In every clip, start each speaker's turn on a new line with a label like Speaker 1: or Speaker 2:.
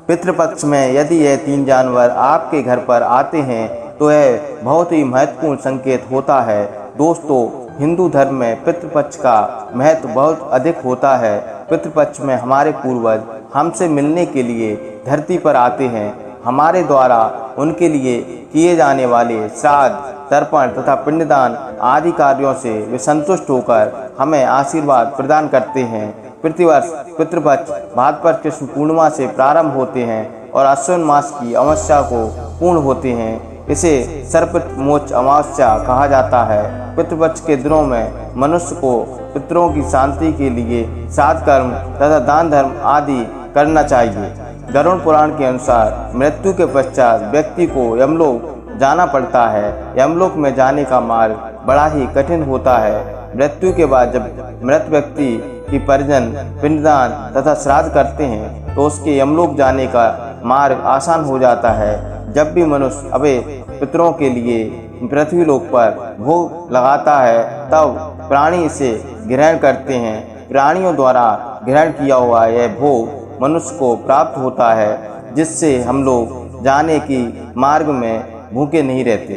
Speaker 1: पितृपक्ष में यदि यह 3 जानवर आपके घर पर आते हैं तो यह बहुत ही महत्वपूर्ण संकेत होता है। दोस्तों, हिंदू धर्म में पितृपक्ष का महत्व बहुत अधिक होता है। पितृपक्ष में हमारे पूर्वज हमसे मिलने के लिए धरती पर आते हैं। हमारे द्वारा उनके लिए किए जाने वाले श्राद्ध, तर्पण तथा पिंडदान आदि कार्यों से वे संतुष्ट होकर हमें आशीर्वाद प्रदान करते हैं। प्रतिवर्ष पितृपक्ष भाद्रपद कृष्ण पूर्णिमा से प्रारंभ होते हैं और अश्विन मास की अमावस्या को पूर्ण होते हैं। इसे सर्पमोक्ष अमावस्या कहा जाता है। पितृपक्ष के दिनों में मनुष्य को पितरों की शांति के लिए श्राद्ध कर्म तथा दान धर्म आदि करना चाहिए। गरुड़ पुराण के अनुसार मृत्यु के पश्चात व्यक्ति को यमलोक जाना पड़ता है। यमलोक में जाने का मार्ग बड़ा ही कठिन होता है। मृत्यु के बाद जब मृत व्यक्ति की परिजन पिंडदान तथा श्राद्ध करते हैं तो उसके यमलोक जाने का मार्ग आसान हो जाता है। जब भी मनुष्य अपने पितरों के लिए पृथ्वी लोक पर भोग लगाता है तब प्राणी इसे ग्रहण करते हैं। प्राणियों द्वारा ग्रहण किया हुआ यह भोग मनुष्य को प्राप्त होता है, जिससे हम लोग जाने की मार्ग में भूखे नहीं रहते।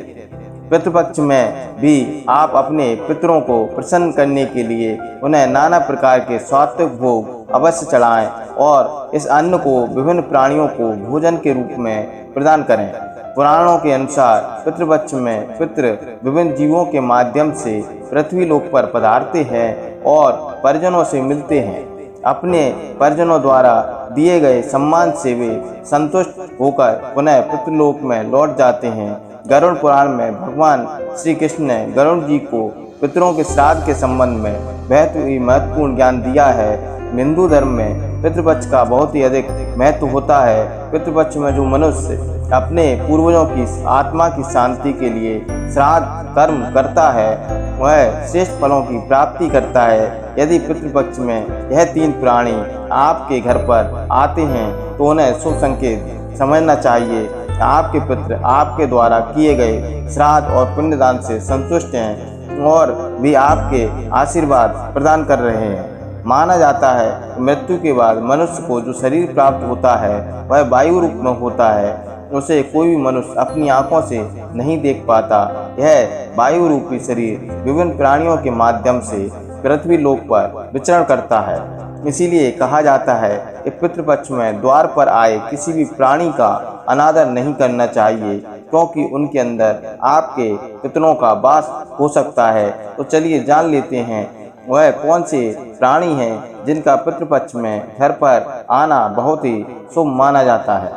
Speaker 1: पितृपक्ष में भी आप अपने पितरों को प्रसन्न करने के लिए उन्हें नाना प्रकार के सात्विक भोग अवश्य चढ़ाएं और इस अन्न को विभिन्न प्राणियों को भोजन के रूप में प्रदान करें। पुराणों के अनुसार पितृपक्ष में पितृ विभिन्न जीवों के माध्यम से पृथ्वी लोक पर पधारते हैं और परिजनों से मिलते हैं। अपने परिजनों द्वारा दिए गए सम्मान से वे संतुष्ट होकर पुनः पितृलोक में लौट जाते हैं। गरुड़ पुराण में भगवान श्री कृष्ण ने गरुड़ जी को पितरों के श्राद्ध के संबंध में बहुत ही महत्वपूर्ण ज्ञान दिया है। हिंदू धर्म में पितृपक्ष का बहुत ही अधिक महत्व होता है। पितृपक्ष में जो मनुष्य अपने पूर्वजों की आत्मा की शांति के लिए श्राद्ध कर्म करता है वह श्रेष्ठ फलों की प्राप्ति करता है। यदि पितृपक्ष में यह 3 प्राणी आपके घर पर आते हैं तो उन्हें शुभ संकेत समझना चाहिए। आपके पितृ आपके द्वारा किए गए श्राद्ध और पिंडदान से संतुष्ट हैं और भी आपके आशीर्वाद प्रदान कर रहे हैं। माना जाता है कि मृत्यु के बाद मनुष्य को जो शरीर प्राप्त होता है वह वायु रूप में होता है। उसे कोई भी मनुष्य अपनी आंखों से नहीं देख पाता। यह वायु रूपी शरीर विभिन्न प्राणियों के माध्यम से पृथ्वी लोक पर विचरण करता है। इसीलिए कहा जाता है कि पितृपक्ष में द्वार पर आए किसी भी प्राणी का अनादर नहीं करना चाहिए, क्योंकि उनके अंदर आपके पितरों का वास हो सकता है। तो चलिए जान लेते हैं वह कौन से प्राणी हैं जिनका पितृपक्ष में घर पर आना बहुत ही शुभ माना जाता है।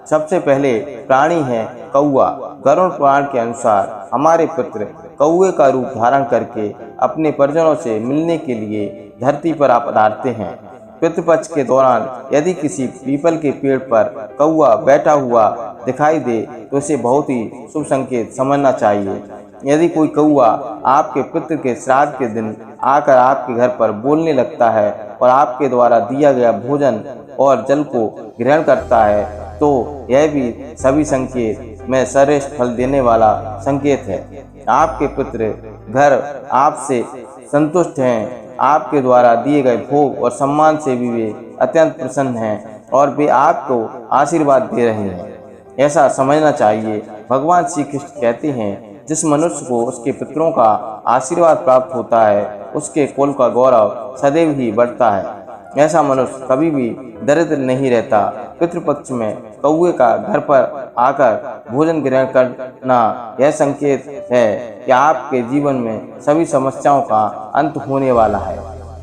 Speaker 1: सबसे पहले प्राणी है कौआ। गरुड़ पुराण के अनुसार हमारे पितृ कौए का रूप धारण करके अपने परिजनों से मिलने के लिए धरती पर पधारते हैं। पितृपक्ष के दौरान यदि किसी पीपल के पेड़ पर कौआ बैठा हुआ दिखाई दे तो इसे बहुत ही शुभ संकेत समझना चाहिए। यदि कोई कौआ आपके पितृ के श्राद्ध के दिन आकर आपके घर पर बोलने लगता है और आपके द्वारा दिया गया भोजन और जल को ग्रहण करता है तो यह भी सभी संकेत में श्रेष्ठ फल देने वाला संकेत है। आपके पितृ घर आपसे संतुष्ट हैं। आपके द्वारा दिए गए भोग और सम्मान से भी वे अत्यंत प्रसन्न हैं और वे आपको आशीर्वाद दे रहे हैं, ऐसा समझना चाहिए। भगवान श्री कृष्ण कहते हैं जिस मनुष्य को उसके पितरों का आशीर्वाद प्राप्त होता है उसके कुल का गौरव सदैव ही बढ़ता है। ऐसा मनुष्य कभी भी दरिद्र नहीं रहता। पितृपक्ष में कौए का घर पर आकर भोजन ग्रहण करना यह संकेत है कि आपके जीवन में सभी समस्याओं का अंत होने वाला है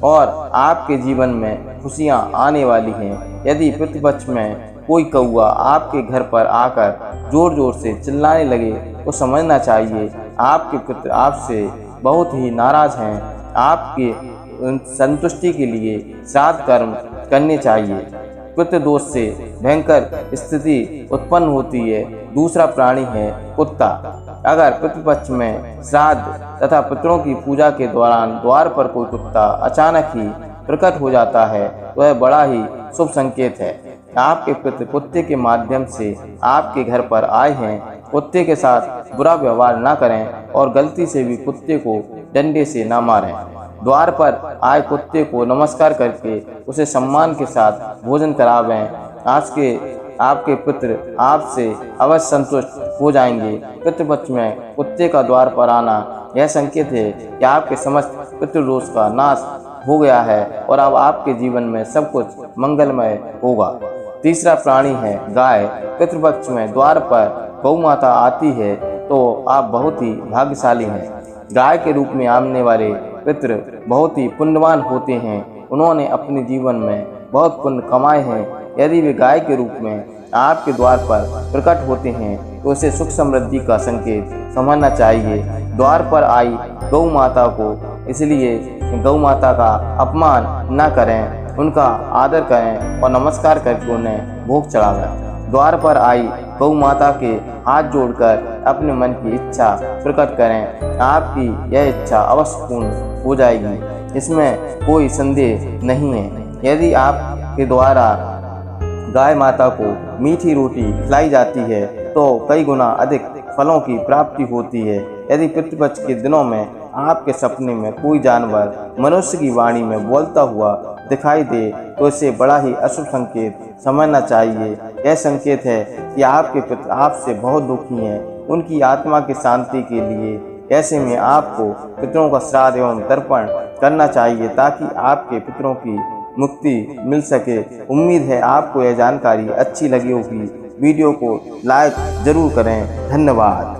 Speaker 1: और आपके जीवन में खुशियां आने वाली हैं। यदि पितृपक्ष में कोई कौआ आपके घर पर आकर जोर जोर से चिल्लाने लगे तो समझना चाहिए आपके पितृ आपसे बहुत ही नाराज हैं। आपके संतुष्टि के लिए श्राद्ध कर्म करने चाहिए। पितृ दोष से भयंकर स्थिति उत्पन्न होती है। दूसरा प्राणी है कुत्ता। अगर पितृपक्ष में श्राद्ध तथा पितरों की पूजा के दौरान द्वार पर कोई कुत्ता अचानक ही प्रकट हो जाता है तो यह बड़ा ही शुभ संकेत है। आपके पितृ कुत्ते के माध्यम से आपके घर पर आए हैं। कुत्ते के साथ बुरा व्यवहार न करें और गलती से भी कुत्ते को डंडे से न मारें। द्वार पर आए कुत्ते को नमस्कार करके उसे सम्मान के साथ भोजन करावें। आपके पितृ आपसे अवश्य संतुष्ट हो जाएंगे। पितृपक्ष में कुत्ते का द्वार पर आना यह संकेत है कि आपके समस्त पितृदोष का नाश हो गया है और अब आपके जीवन में सब कुछ मंगलमय होगा। तीसरा प्राणी है गाय। पितृपक्ष में द्वार पर गौ माता आती है तो आप बहुत ही भाग्यशाली हैं। गाय के रूप में आने वाले पितृ बहुत ही पुण्यवान होते हैं। उन्होंने अपने जीवन में बहुत पुण्य कमाए हैं। यदि वे गाय के रूप में आपके द्वार पर प्रकट होते हैं तो उसे सुख समृद्धि का संकेत समझना चाहिए। द्वार पर आई गौ माता को इसलिए गौ माता का अपमान न करें, उनका आदर करें और नमस्कार करके उन्हें भोग चढ़ावें। द्वार पर आई गौ माता के हाथ जोड़कर अपने मन की इच्छा प्रकट करें। आपकी यह इच्छा अवश्य पूर्ण हो जाएगी, इसमें कोई संदेह नहीं है। यदि आपके द्वारा गाय माता को मीठी रोटी खिलाई जाती है तो कई गुना अधिक फलों की प्राप्ति होती है। यदि पितृपक्ष के दिनों में आपके सपने में कोई जानवर मनुष्य की वाणी में बोलता हुआ दिखाई दे तो इसे बड़ा ही अशुभ संकेत समझना चाहिए। यह संकेत है कि आपके पितृ आपसे बहुत दुखी हैं। उनकी आत्मा की शांति के लिए ऐसे में आपको पितरों का श्राद्ध एवं तर्पण करना चाहिए ताकि आपके पितरों की मुक्ति मिल सके। उम्मीद है आपको यह जानकारी अच्छी लगी होगी। वीडियो को लाइक जरूर करें। धन्यवाद।